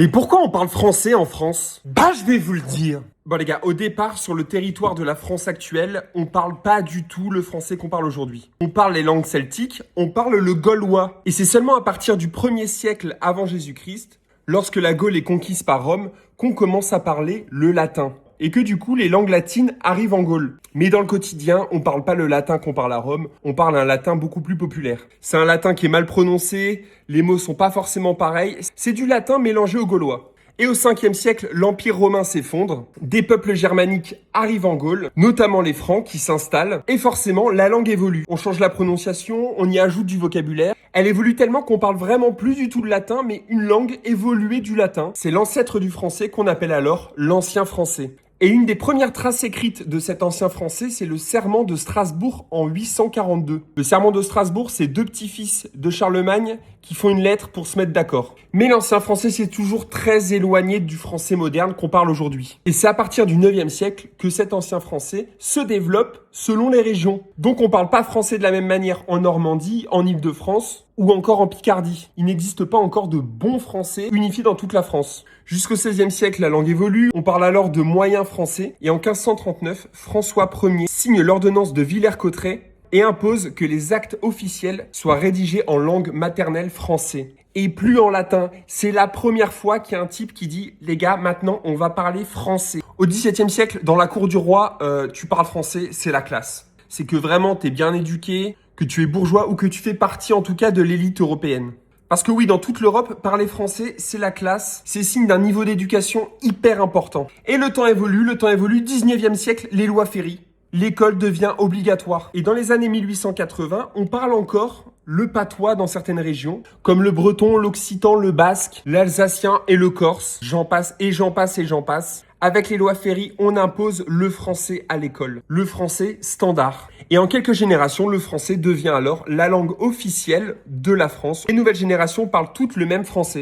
Mais pourquoi on parle français en France? Bah, je vais vous le dire. Bon les gars, au départ, sur le territoire de la France actuelle, on parle pas du tout le français qu'on parle aujourd'hui. On parle les langues celtiques, on parle le gaulois. Et c'est seulement à partir du 1er siècle avant Jésus-Christ, lorsque la Gaule est conquise par Rome, qu'on commence à parler le latin. Et que du coup, les langues latines arrivent en Gaule. Mais dans le quotidien, on parle pas le latin qu'on parle à Rome, on parle un latin beaucoup plus populaire. C'est un latin qui est mal prononcé, les mots sont pas forcément pareils, c'est du latin mélangé au gaulois. Et au 5e siècle, l'Empire romain s'effondre, des peuples germaniques arrivent en Gaule, notamment les Francs qui s'installent, et forcément, la langue évolue. On change la prononciation, on y ajoute du vocabulaire. Elle évolue tellement qu'on parle vraiment plus du tout le latin, mais une langue évoluée du latin. C'est l'ancêtre du français qu'on appelle alors l'ancien français. Et une des premières traces écrites de cet ancien français, c'est le serment de Strasbourg en 842. Le serment de Strasbourg, c'est deux petits-fils de Charlemagne qui font une lettre pour se mettre d'accord. Mais l'ancien français, c'est toujours très éloigné du français moderne qu'on parle aujourd'hui. Et c'est à partir du 9e siècle que cet ancien français se développe selon les régions. Donc on parle pas français de la même manière en Normandie, en Île-de-France ou encore en Picardie. Il n'existe pas encore de bon français unifié dans toute la France. Jusqu'au XVIe siècle, la langue évolue. On parle alors de moyen français. Et en 1539, François Ier signe l'ordonnance de Villers-Cotterêts et impose que les actes officiels soient rédigés en langue maternelle français. Et plus en latin. C'est la première fois qu'il y a un type qui dit « Les gars, maintenant, on va parler français ». Au XVIIe siècle, dans la cour du roi, tu parles français, c'est la classe. C'est que vraiment, t'es bien éduqué, que tu es bourgeois ou que tu fais partie en tout cas de l'élite européenne. Parce que oui, dans toute l'Europe, parler français, c'est la classe, c'est signe d'un niveau d'éducation hyper important. Et le temps évolue, 19e siècle, les lois Ferry. L'école devient obligatoire. Et dans les années 1880, on parle encore le patois dans certaines régions, comme le breton, l'occitan, le basque, l'alsacien et le corse. J'en passe et j'en passe et j'en passe. Avec les lois Ferry, on impose le français à l'école. Le français standard. Et en quelques générations, le français devient alors la langue officielle de la France. Les nouvelles générations parlent toutes le même français.